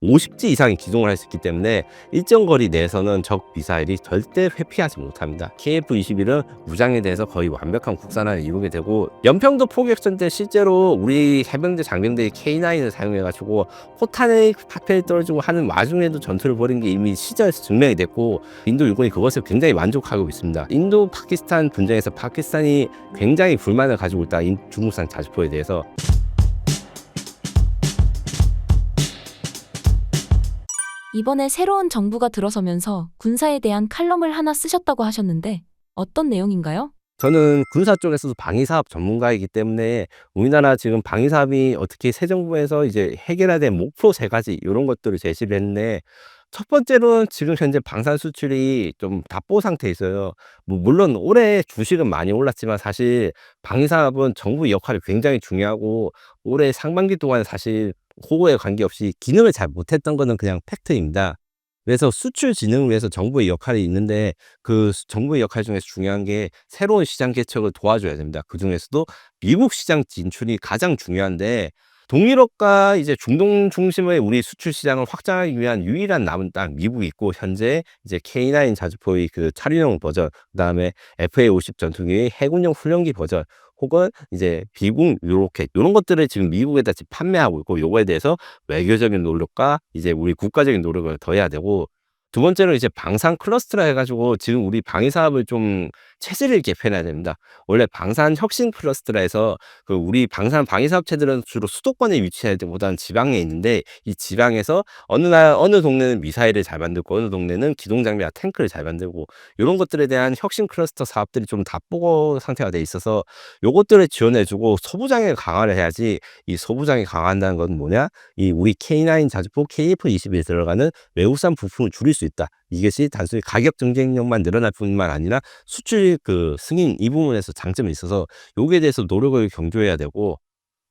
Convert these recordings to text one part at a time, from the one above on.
50지 이상이 기동을 할 수 있기 때문에 일정 거리 내에서는 적 미사일이 절대 회피하지 못합니다. KF-21은 무장에 대해서 거의 완벽한 국산화를 이루게 되고, 연평도 포격전 때 실제로 우리 해병대 장병들이 K9을 사용해가지고 포탄의 파편이 떨어지고 하는 와중에도 전투를 벌인 게 이미 시절에서 증명이 됐고, 인도 일본이 그것을 굉장히 만족하고 있습니다. 인도 파키스탄 분쟁에서 파키스탄이 굉장히 불만을 가지고 있다, 중국산 자주포에 대해서. 이번에 새로운 정부가 들어서면서 군사에 대한 칼럼을 하나 쓰셨다고 하셨는데 어떤 내용인가요? 저는 군사 쪽에서도 방위사업 전문가이기 때문에 우리나라 지금 방위사업이 어떻게 새 정부에서 이제 해결해야 될 목표 3가지 이런 것들을 제시를 했는데, 첫 번째로는 지금 현재 방산 수출이 좀 답보 상태에 있어요. 물론 올해 주식은 많이 올랐지만 사실 방위사업은 정부 역할이 굉장히 중요하고, 올해 상반기 동안 사실 그거에 관계없이 기능을 잘 못했던 거는 그냥 팩트입니다. 그래서 수출 진흥을 위해서 정부의 역할이 있는데, 그 정부의 역할 중에서 중요한 게 새로운 시장 개척을 도와줘야 됩니다. 그중에서도 미국 시장 진출이 가장 중요한데, 동유럽과 이제 중동 중심의 우리 수출 시장을 확장하기 위한 유일한 남은 땅 미국이 있고, 현재 이제 K9 자주포의 그 차륜용 버전, 그다음에 FA-50 전투기의 해군용 훈련기 버전, 혹은 이제 비공 유로켓 이런 것들을 지금 미국에다 지금 판매하고 있고, 요거에 대해서 외교적인 노력과 이제 우리 국가적인 노력을 더해야 되고, 두 번째로 이제 방산 클러스터라 해가지고 지금 우리 방위 사업을 좀 체질을 개편해야 됩니다. 원래 방산 혁신 클러스터라 해서 그 우리 방산 방위 사업체들은 주로 수도권에 위치해야 되보다는 지방에 있는데, 이 지방에서 어느 동네는 미사일을 잘 만들고 어느 동네는 기동 장비와 탱크를 잘 만들고, 이런 것들에 대한 혁신 클러스터 사업들이 좀 답보고 상태가 돼 있어서 요것들을 지원해주고 소부장에 강화를 해야지. 이 소부장에 강화한다는 건 뭐냐? 이 우리 K9 자주포 KF-21에 들어가는 외국산 부품을 줄일 수 있다. 이것이 단순히 가격 경쟁력만 늘어날 뿐만 아니라 수출 그 승인 이 부분에서 장점이 있어서 여기에 대해서 노력을 경주해야 되고,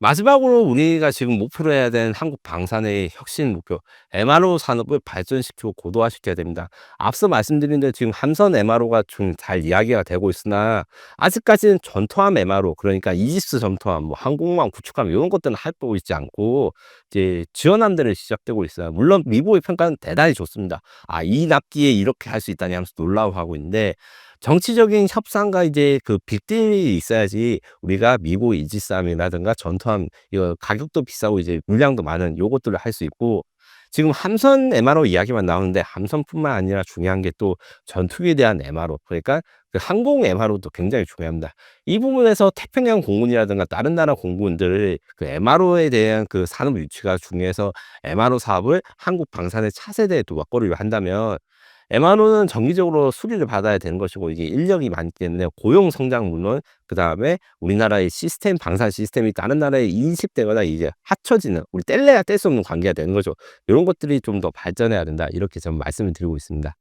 마지막으로 우리가 지금 목표로 해야 되는 한국 방산의 혁신 목표, MRO 산업을 발전시키고 고도화시켜야 됩니다. 앞서 말씀드린 대로 지금 함선 MRO가 좀 잘 이야기가 되고 있으나, 아직까지는 전투함 MRO, 그러니까 이지스 전투함, 항공모함 구축함 이런 것들은 할보고 있지 않고, 이제 지원함들은 시작되고 있어요. 물론 미국의 평가는 대단히 좋습니다. 이 납기에 이렇게 할 수 있다니 하면서 놀라워하고 있는데, 정치적인 협상과 이제 그 빅딜이 있어야지 우리가 미국 이지스함이라든가 전투함, 이거 가격도 비싸고 이제 물량도 많은 요것들을 할 수 있고, 지금 함선 MRO 이야기만 나오는데 함선뿐만 아니라 중요한 게 또 전투기에 대한 MRO, 그러니까 그 항공 MRO도 굉장히 중요합니다. 이 부분에서 태평양 공군이라든가 다른 나라 공군들 그 MRO에 대한 그 산업 유치가 중요해서 MRO 사업을 한국 방산의 차세대에 또 맞거리를 한다면, MRO는 정기적으로 수리를 받아야 되는 것이고, 이게 인력이 많기 때문에 고용 성장 물론, 그 다음에 우리나라의 시스템, 방산 시스템이 다른 나라에 인식되거나 이제 합쳐지는, 우리 뗄래야 뗄 수 없는 관계가 되는 거죠. 이런 것들이 좀 더 발전해야 된다, 이렇게 좀 말씀을 드리고 있습니다.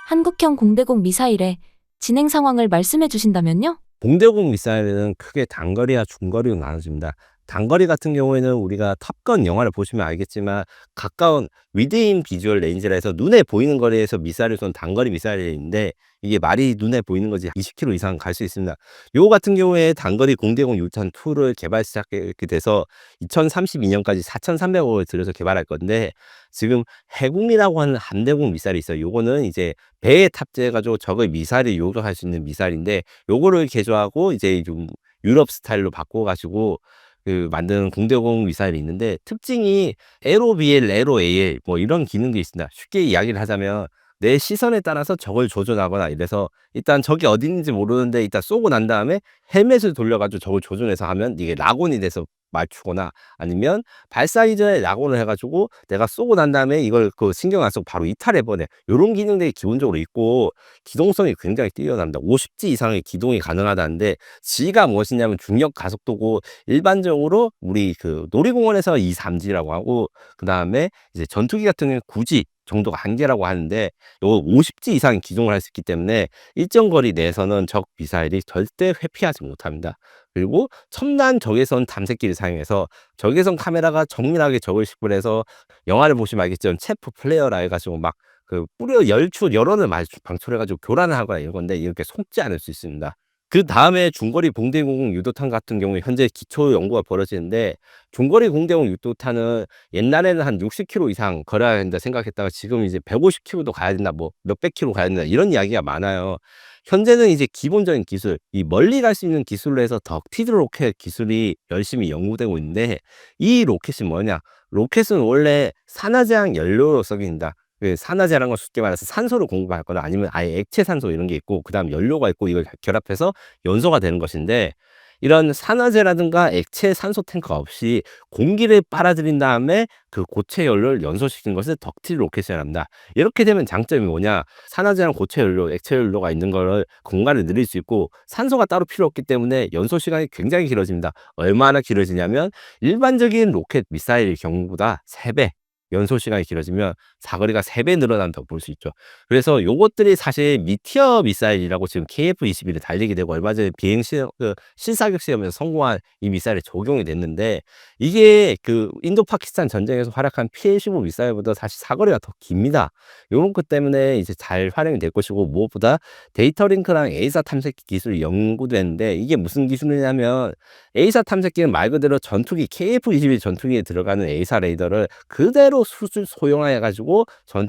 한국형 공대공 미사일의 진행 상황을 말씀해 주신다면요? 공대공 미사일은 크게 단거리와 중거리로 나눠집니다. 단거리 같은 경우에는 우리가 탑건 영화를 보시면 알겠지만, 가까운 위드인 비주얼 레인지라 해서 눈에 보이는 거리에서 미사일을 쏜 단거리 미사일인데, 이게 말이 눈에 보이는 거지 20km 이상 갈 수 있습니다. 요 같은 경우에 단거리 공대공 유탄 2를 개발 시작하게 돼서 2032년까지 4,300억을 들여서 개발할 건데, 지금 해군이라고 하는 함대공 미사일이 있어요. 요거는 이제 배에 탑재해가지고 적의 미사일을 요격할 수 있는 미사일인데, 요거를 개조하고 이제 좀 유럽 스타일로 바꿔가지고 그 만드는 공대공 미사일이 있는데, 특징이 에로-BL, 에로-AL 뭐 이런 기능도 있습니다. 쉽게 이야기를 하자면, 내 시선에 따라서 적을 조준하거나 이래서 일단 적이 어디 있는지 모르는데 일단 쏘고 난 다음에 헬멧을 돌려가지고 적을 조준해서 하면 이게 락온이 돼서 맞추거나, 아니면 발사 이전에 락온을 해가지고 내가 쏘고 난 다음에 이걸 그 신경 안 쓰고 바로 이탈해버려. 이런 기능들이 기본적으로 있고, 기동성이 굉장히 뛰어납니다. 50지 이상의 기동이 가능하다는데, G가 무엇이냐면 중력 가속도고, 일반적으로 우리 그 놀이공원에서 2, 3G라고 하고, 그 다음에 이제 전투기 같은 경우는 9G 정도가 한계라고 하는데, 요 50G 이상의 기동을 할 수 있기 때문에 일정 거리 내에서는 적 미사일이 절대 회피하지 못합니다. 그리고 첨단 적외선 탐색기를 사용해서 적외선 카메라가 정밀하게 적을 식별해서, 영화를 보시면 알겠지만 체프 플레이어라 해가지고 막 그 뿌려 열출 열원을 방출해가지고 교란을 하거나 이런 건데, 이렇게 속지 않을 수 있습니다. 그다음에 중거리 공대공 유도탄 같은 경우에 현재 기초 연구가 벌어지는데, 중거리 공대공 유도탄은 옛날에는 한 60km 이상 걸어야 된다 생각했다가 지금 이제 150km도 가야 된다, 뭐 몇백 킬로 가야 된다, 이런 이야기가 많아요. 현재는 이제 기본적인 기술, 이 멀리 갈 수 있는 기술로 해서 덕티드 로켓 기술이 열심히 연구되고 있는데, 이 로켓이 뭐냐? 로켓은 원래 산화제한 연료로 썩입니다. 그 산화제라는 건 쉽게 말해서 산소를 공급할 거나 아니면 아예 액체 산소 이런 게 있고, 그다음 연료가 있고, 이걸 결합해서 연소가 되는 것인데, 이런 산화제라든가 액체 산소 탱크가 없이 공기를 빨아들인 다음에 그 고체 연료를 연소시키는 것을 덕틸 로켓이라 합니다. 이렇게 되면 장점이 뭐냐? 산화제랑 고체 연료, 액체 연료가 있는 거를 공간을 늘릴 수 있고, 산소가 따로 필요 없기 때문에 연소 시간이 굉장히 길어집니다. 얼마나 길어지냐면 일반적인 로켓 미사일의 경우보다 3배 연소 시간이 길어지면 사거리가 3배 늘어난다고 볼 수 있죠. 그래서 요것들이 사실 미티어 미사일이라고 지금 KF-21에 달리게 되고, 얼마 전에 비행 시험, 실사격 시험에서 성공한 이 미사일에 적용이 됐는데, 이게 그 인도 파키스탄 전쟁에서 활약한 PL-15 미사일보다 사실 사거리가 더 깁니다. 요런 것 때문에 이제 잘 활용이 될 것이고, 무엇보다 데이터 링크랑 에이사 탐색기 기술이 연구됐는데, 이게 무슨 기술이냐면, 에이사 탐색기는 말 그대로 전투기 KF-21 전투기에 들어가는 에이사 레이더를 그대로 소형화해 가지고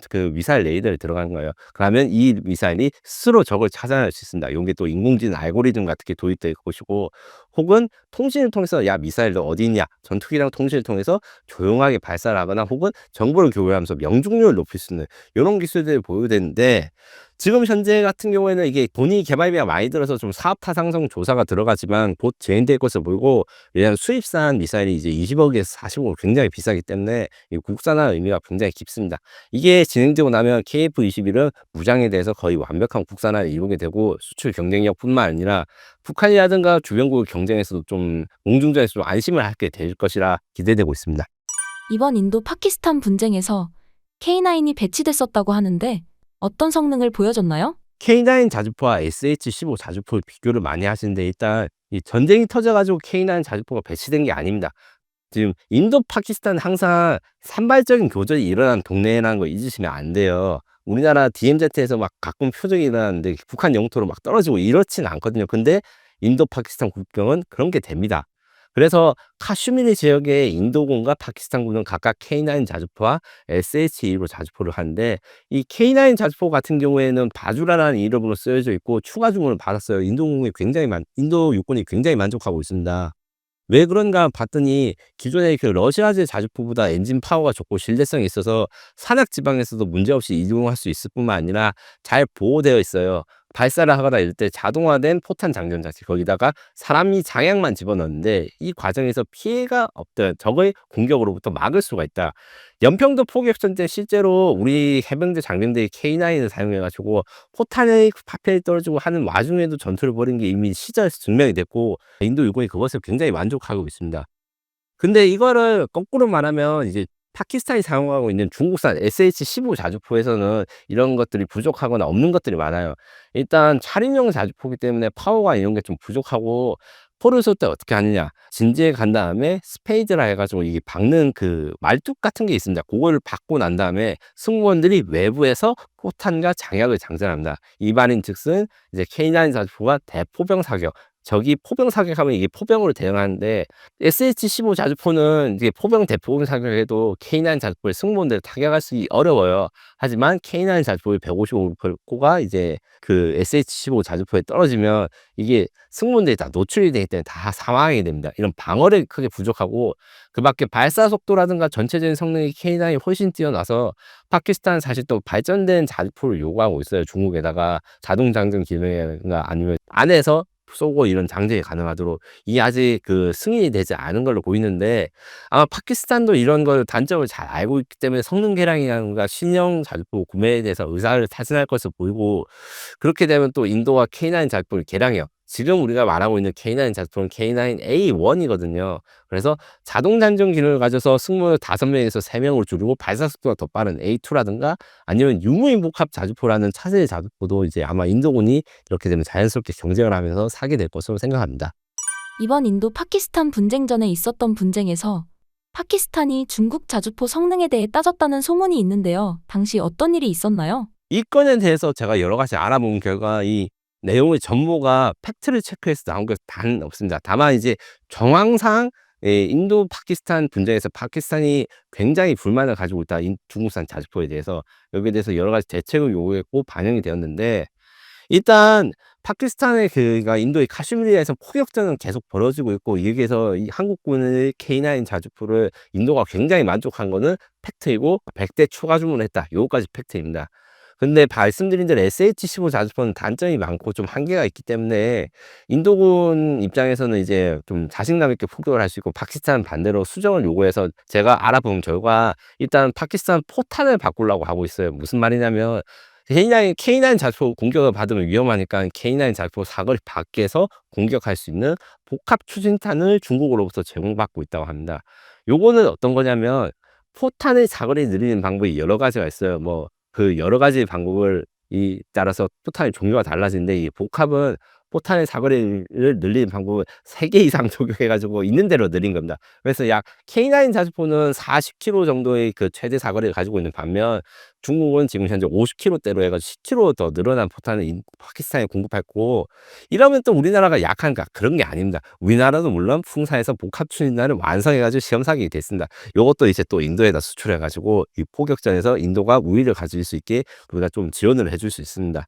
그 미사일 레이더에 들어가는 거예요. 그러면 이 미사일이 스스로 적을 찾아낼 수 있습니다. 요게 또 인공지능 알고리즘 같은 게 도입될 것이고, 혹은 통신을 통해서 야 미사일 너 어디 있냐, 전투기랑 통신을 통해서 조용하게 발사를 하거나 혹은 정보를 교류하면서 명중률을 높일 수 있는 요런 기술들이 보유되는데, 지금 현재 같은 경우에는 이게 돈이 개발비가 많이 들어서 좀 사업 타당성 조사가 들어가지만 곧 진행될 것으로 보이고, 왜냐하면 수입산 미사일이 이제 20억에서 40억 굉장히 비싸기 때문에 이 국산화 의미가 굉장히 깊습니다. 이게 진행되고 나면 KF-21은 무장에 대해서 거의 완벽한 국산화를 이루게 되고, 수출 경쟁력뿐만 아니라 북한이라든가 주변국 경쟁에서도 좀 공중전에서 좀 안심을 하게 될 것이라 기대되고 있습니다. 이번 인도 파키스탄 분쟁에서 K9이 배치됐었다고 하는데 어떤 성능을 보여줬나요? K9 자주포와 SH-15 자주포를 비교를 많이 하시는데, 일단 이 전쟁이 터져가지고 K9 자주포가 배치된 게 아닙니다. 지금 인도 파키스탄 항상 산발적인 교전이 일어난 동네라는 거 잊으시면 안 돼요. 우리나라 DMZ에서 막 가끔 표적이 일어나는데 북한 영토로 막 떨어지고 이렇진 않거든요. 근데 인도 파키스탄 국경은 그런 게 됩니다. 그래서 카슈미르 지역의 인도군과 파키스탄군은 각각 K9 자주포와 SH-2로 자주포를 하는데, 이 K9 자주포 같은 경우에는 바주라라는 이름으로 쓰여져 있고 추가 주문을 받았어요. 인도 육군이 굉장히 만족하고 있습니다. 왜 그런가 봤더니 기존의 그 러시아제 자주포보다 엔진 파워가 좋고 신뢰성이 있어서 산악 지방에서도 문제없이 이동할 수 있을 뿐만 아니라 잘 보호되어 있어요. 발사를 하거나 이럴 때 자동화된 포탄 장전 장치, 거기다가 사람이 장약만 집어넣는데 이 과정에서 피해가 없던 적의 공격으로부터 막을 수가 있다. 연평도 포격전 때 실제로 우리 해병대 장병들이 K9을 사용해가지고 포탄의 파편이 떨어지고 하는 와중에도 전투를 벌인 게 이미 시절에서 증명이 됐고, 인도 육군이 그것을 굉장히 만족하고 있습니다. 근데 이거를 거꾸로 말하면 이제 파키스탄이 사용하고 있는 중국산 SH-15 자주포에서는 이런 것들이 부족하거나 없는 것들이 많아요. 일단 차림용 자주포기 때문에 파워가 이런 게 좀 부족하고, 포를 쏠 때 어떻게 하느냐, 진지에 간 다음에 스페이드라 해가지고 이게 박는 그 말뚝 같은 게 있습니다. 그거를 박고 난 다음에 승무원들이 외부에서 포탄과 장약을 장전합니다. 이 말인 즉슨 이제 K9 자주포가 대포병 사격, 적이 포병 사격하면 이게 포병으로 대응하는데, SH-15 자주포는 이게 포병 대포병 사격해도 K9 자주포의 승무원들을 타격할 수 어려워요. 하지만 K9 자주포의 155가 이제 그 SH-15 자주포에 떨어지면 이게 승무원들이 다 노출이 되기 때문에 다 사망하게 됩니다. 이런 방어력이 크게 부족하고, 그 밖에 발사 속도라든가 전체적인 성능이 K9이 훨씬 뛰어나서 파키스탄은 사실 또 발전된 자주포를 요구하고 있어요. 중국에다가 자동 장전 기능이나 아니면 안에서 쏘고 이런 장전이 가능하도록. 이 아직 그 승인이 되지 않은 걸로 보이는데, 아마 파키스탄도 이런 걸 단점을 잘 알고 있기 때문에 성능 개량이라든가 신형 자주포 구매에 대해서 의사를 타진할 것으로 보이고, 그렇게 되면 또 인도가 K9 자주포를 개량해요. 지금 우리가 말하고 있는 K9 자주포는 K9A1이거든요. 그래서 자동 장전 기능을 가져서 승무원을 5명에서 3명으로 줄이고 발사 속도가 더 빠른 A2라든가 아니면 유무인 복합 자주포라는 차세대 자주포도 이제 아마 인도군이 이렇게 되면 자연스럽게 경쟁을 하면서 사게 될 것으로 생각합니다. 이번 인도 파키스탄 분쟁 전에 있었던 분쟁에서 파키스탄이 중국 자주포 성능에 대해 따졌다는 소문이 있는데요. 당시 어떤 일이 있었나요? 이 건에 대해서 제가 여러 가지 알아본 결과, 이 내용의 전모가 팩트를 체크해서 나온 것 단 없습니다. 다만 이제 정황상 인도 파키스탄 분쟁에서 파키스탄이 굉장히 불만을 가지고 있다. 중국산 자주포에 대해서. 여기에 대해서 여러 가지 대책을 요구했고 반영이 되었는데, 일단 파키스탄의 그러니까 인도의 카슈미르에서 포격전은 계속 벌어지고 있고, 여기에서 이 한국군의 K9 자주포를 인도가 굉장히 만족한 거는 팩트이고 100대 추가 주문했다. 요거까지 팩트입니다. 근데 말씀드린 대로 SH-15 자주포는 단점이 많고 좀 한계가 있기 때문에 인도군 입장에서는 이제 좀 자신감 있게 포격을 할 수 있고, 파키스탄 반대로 수정을 요구해서 제가 알아본 결과 일단 파키스탄 포탄을 바꾸려고 하고 있어요. 무슨 말이냐면 K9 자주포 공격을 받으면 위험하니까 K9 자주포 사거리 밖에서 공격할 수 있는 복합 추진탄을 중국으로부터 제공받고 있다고 합니다. 요거는 어떤 거냐면 포탄의 사거리를 늘리는 방법이 여러 가지가 있어요. 뭐 그 여러 가지 방법을 따라서 포탄의 종류가 달라지는데, 이 복합은 포탄의 사거리를 늘리는 방법을 3개 이상 적용해 가지고 있는 대로 늘린 겁니다. 그래서 약 K9 자주포는 40km 정도의 그 최대 사거리를 가지고 있는 반면, 중국은 지금 현재 50km대로 해 가지고 10km 더 늘어난 포탄을 파키스탄에 공급했고, 이러면 또 우리나라가 약한가? 그런 게 아닙니다. 우리나라도 물론 풍사에서 복합 추진단을 완성해 가지고 시험 사격이 됐습니다. 요것도 이제 또 인도에다 수출해 가지고 이 포격전에서 인도가 우위를 가질 수 있게 우리가 좀 지원을 해줄 수 있습니다.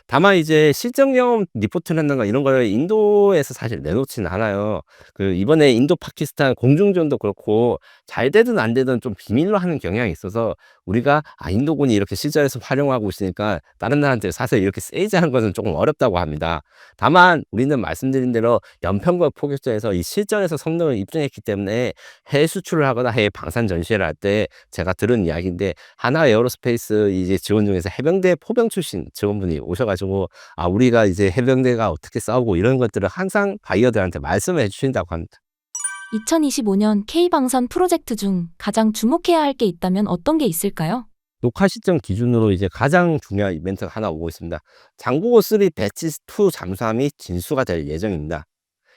다만 이제 실전 경험 리포트를 한다든가 이런 걸 인도에서 사실 내놓지는 않아요. 그 이번에 인도 파키스탄 공중전도 그렇고 잘 되든 안 되든 좀 비밀로 하는 경향이 있어서, 우리가 인도군이 이렇게 실전에서 활용하고 있으니까 다른 나라한테 사실 이렇게 세이지 하는 것은 조금 어렵다고 합니다. 다만 우리는 말씀드린 대로 연평도 포격전에서 이 실전에서 성능을 입증했기 때문에 해외 수출을 하거나 해외 방산 전시회를 할 때 제가 들은 이야기인데, 하나 에어로스페이스 이제 직원 중에서 해병대 포병 출신 직원분이 오셔가지고 우리가 이제 해병대가 어떻게 싸우고 이런 것들을 항상 바이어들한테 말씀을 해주신다고 합니다. 2025년 K방산 프로젝트 중 가장 주목해야 할 게 있다면 어떤 게 있을까요? 녹화 시점 기준으로 이제 가장 중요한 이벤트가 하나 오고 있습니다. 장보고 3 배치 2 잠수함이 진수가 될 예정입니다.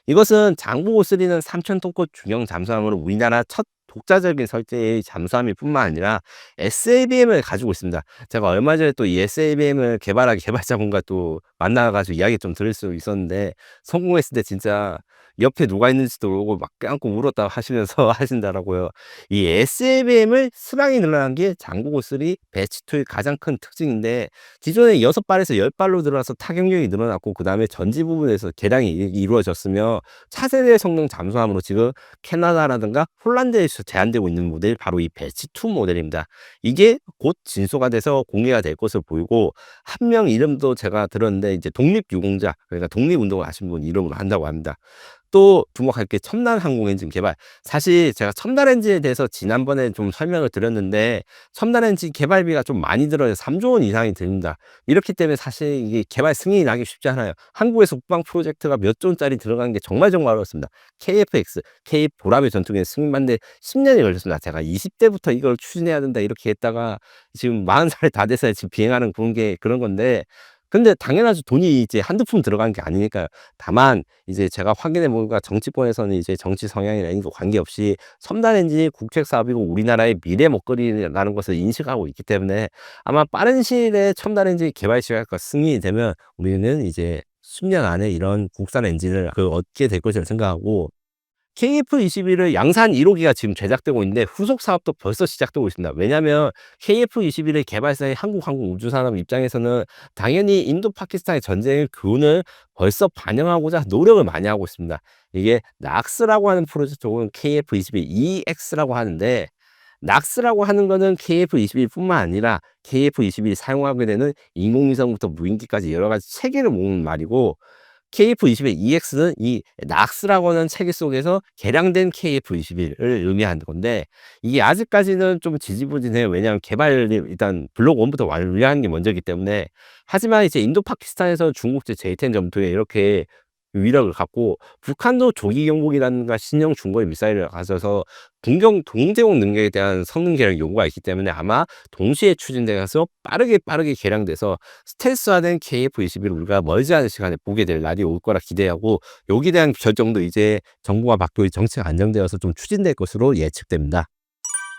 이것은 장보고 3는 3,000톤급 중형 잠수함으로 우리나라 첫 독자적인 설계의 잠수함일 뿐만 아니라 SABM을 가지고 있습니다. 제가 얼마 전에 또 이 SABM을 개발한 개발자분과 또 만나가지고 이야기 좀 들을 수 있었는데, 성공했을 때 진짜 옆에 누가 있는지도 모르고 막 껴안고 울었다 하시면서 하신다라고요. 이 SABM을 수량이 늘어난 게 장보고 3 배치 2의 가장 큰 특징인데, 기존에 6발에서 10발로 들어와서 타격력이 늘어났고, 그 다음에 전지 부분에서 개량이 이루어졌으며, 차세대 성능 잠수함으로 지금 캐나다라든가 폴란드에서 제한되고 있는 모델, 바로 이 배치 2 모델입니다. 이게 곧 진수가 돼서 공개가 될 것으로 보이고, 한 명 이름도 제가 들었는데 이제 독립유공자, 그러니까 독립운동을 하신 분 이름으로 한다고 합니다. 또 주목할 게 첨단 항공 엔진 개발. 사실 제가 첨단 엔진에 대해서 지난번에 좀 설명을 드렸는데, 첨단 엔진 개발비가 좀 많이 들어요. 3조 원 이상이 듭니다. 이렇기 때문에 사실 이게 개발 승인이 나기 쉽지 않아요. 한국에서 국방 프로젝트가 몇 조 원짜리 들어가는 게 정말 어렵습니다. KF-X, K 보라배 전투기에 승인받는데 10년이 걸렸습니다. 제가 20대부터 이걸 추진해야 된다 이렇게 했다가 지금 40살이 다 돼서 지금 비행하는 그런 건데, 근데 당연하죠. 돈이 이제 한두 푼 들어간 게 아니니까요. 다만 이제 제가 확인해 보니까 정치권에서는 이제 정치 성향이나 이런 거 관계없이 첨단 엔진이 국책 사업이고 우리나라의 미래 먹거리라는 것을 인식하고 있기 때문에, 아마 빠른 시일에 첨단 엔진 개발 시작과 승인이 되면 우리는 이제 10년 안에 이런 국산 엔진을 얻게 될 것이라 생각하고, KF-21을 양산 1호기가 지금 제작되고 있는데 후속 사업도 벌써 시작되고 있습니다. 왜냐하면 KF-21의 개발사의 한국항공우주산업 입장에서는 당연히 인도 파키스탄의 전쟁의 교훈을 벌써 반영하고자 노력을 많이 하고 있습니다. 이게 낙스라고 하는 프로젝트 혹은 KF-21EX라고 하는데, 낙스라고 하는 거는 KF-21뿐만 아니라 KF-21이 사용하게 되는 인공위성부터 무인기까지 여러 가지 체계를 모으는 말이고, KF-21EX는 이 낙스라고 하는 체계 속에서 개량된 KF-21을 의미하는 건데, 이게 아직까지는 좀 지지부진해요. 왜냐하면 개발이 일단 블록 1부터 완료하는 게 먼저이기 때문에. 하지만 이제 인도 파키스탄에서 중국제 J-10 전투에 이렇게 위력을 갖고, 북한도 조기 경보기라든가 신형 중거리 미사일을 가져서 동대공 능력에 대한 성능 개량 요구가 있기 때문에 아마 동시에 추진돼서 빠르게 개량돼서 스텔스화된 KF-21을 우리가 멀지 않은 시간에 보게 될 날이 올 거라 기대하고, 여기에 대한 결정도 이제 정부와 박도의 정치가 안정되어서 좀 추진될 것으로 예측됩니다.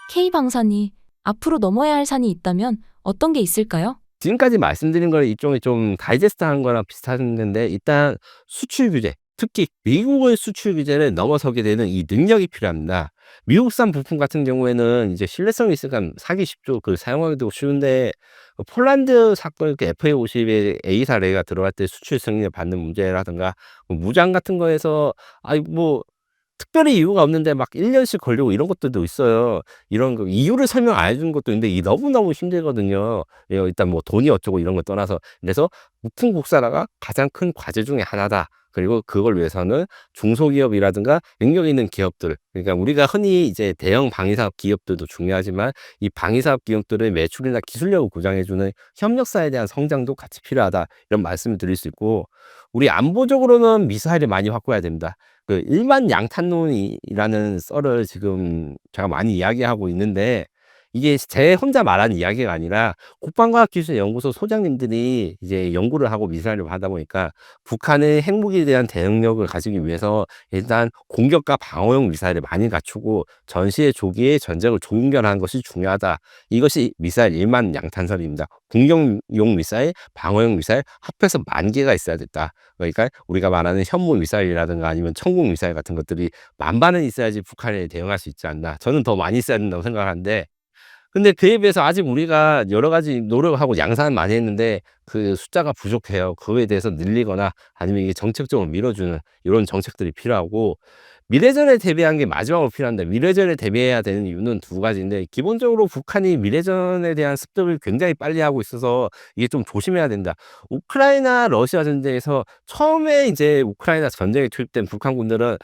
K방산이 앞으로 넘어야 할 산이 있다면 어떤 게 있을까요? 지금까지 말씀드린 걸 일종의 좀 다이제스트한 거랑 비슷한 건데, 일단 수출 규제, 특히 미국의 수출 규제를 넘어서게 되는 이 능력이 필요합니다. 미국산 부품 같은 경우에는 이제 신뢰성이 있으니까 사기 쉽죠. 사용하기도 쉬운데, 폴란드 사건, FA50에 A사 레이가 들어갈 때 수출 승인을 받는 문제라든가, 무장 같은 거에서 아이 뭐 특별히 이유가 없는데 막 1 년씩 걸리고 이런 것들도 있어요. 이런 거 이유를 설명 안 해 주는 것도 있는데 이게 너무너무 힘들거든요. 일단 뭐 돈이 어쩌고 이런 거 떠나서. 그래서 "부품 국산화가 가장 큰 과제 중에 하나다." 그리고 그걸 위해서는 중소기업이라든가 능력 있는 기업들, 그러니까 우리가 흔히 이제 대형 방위사업 기업들도 중요하지만 이 방위사업 기업들의 매출이나 기술력을 보장해 주는 협력사에 대한 성장도 같이 필요하다. 이런 말씀을 드릴 수 있고, 우리 안보적으로는 미사일을 많이 확보해야 됩니다. 일만 양탄론이라는 썰을 지금 제가 많이 이야기하고 있는데, 이게 제 혼자 말하는 이야기가 아니라 국방과학기술연구소 소장님들이 이제 연구를 하고 미사일을 하다 보니까 북한의 핵무기에 대한 대응력을 가지기 위해서 일단 공격과 방어용 미사일을 많이 갖추고 전시의 조기에 전쟁을 종결하는 것이 중요하다. 이것이 미사일 일만 양탄설입니다. 공격용 미사일, 방어용 미사일 합해서 10,000개가 있어야 됐다. 그러니까 우리가 말하는 현무 미사일이라든가 아니면 천국 미사일 같은 것들이 10,000발은 있어야지 북한에 대응할 수 있지 않나. 저는 더 많이 있어야 된다고 생각하는데, 근데 그에 비해서 아직 우리가 여러 가지 노력을 하고 양산을 많이 했는데 그 숫자가 부족해요. 그거에 대해서 늘리거나 아니면 이게 정책적으로 밀어주는 이런 정책들이 필요하고, 미래전에 대비한 게 마지막으로 필요한데, 미래전에 대비해야 되는 이유는 두 가지인데, 기본적으로 북한이 미래전에 대한 습득을 굉장히 빨리 하고 있어서 이게 좀 조심해야 된다. 우크라이나 러시아 전쟁에서 처음에 이제 우크라이나 전쟁에 투입된 북한군들은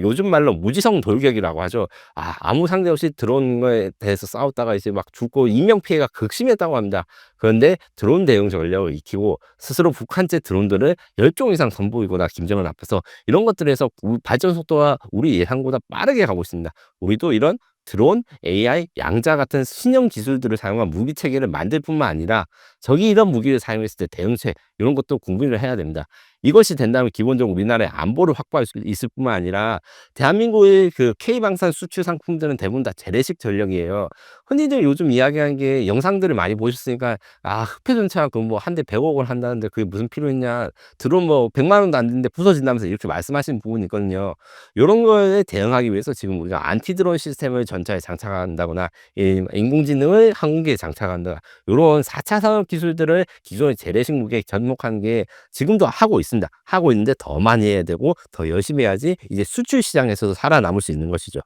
요즘 말로 무지성 돌격이라고 하죠. 아무 상대 없이 드론 거에 대해서 싸웠다가 이제 막 죽고 인명 피해가 극심했다고 합니다. 그런데 드론 대응 전략을 익히고 스스로 북한제 드론들을 10종 이상 선보이거나 김정은 앞에서 이런 것들에서 발전 속도가 우리 예상보다 빠르게 가고 있습니다. 우리도 이런 드론, AI, 양자 같은 신형 기술들을 사용한 무기 체계를 만들 뿐만 아니라 적이 이런 무기를 사용했을 때 대응책 이런 것도 공부를 해야 됩니다. 이것이 된다면 기본적으로 우리나라의 안보를 확보할 수 있을 뿐만 아니라 대한민국의 K방산 수출 상품들은 대부분 다 재래식 전력이에요. 흔히들 요즘 이야기하는 게, 영상들을 많이 보셨으니까 흑해전차 뭐 한 대 100억 원 한다는데 그게 무슨 필요 있냐. 드론 뭐 100만 원도 안 되는데 부서진다면서 이렇게 말씀하시는 부분이 있거든요. 요런 거에 대응하기 위해서 지금 우리가 안티드론 시스템을 전차에 장착한다거나 인공지능을 항공기에 장착한다. 요런 4차 산업 기술들을 기존의 재래식 무기에 접목하는 게 지금도 하고 있습니다. 하고 있는데 더 많이 해야 되고 더 열심히 해야지 이제 수출 시장에서도 살아남을 수 있는 것이죠.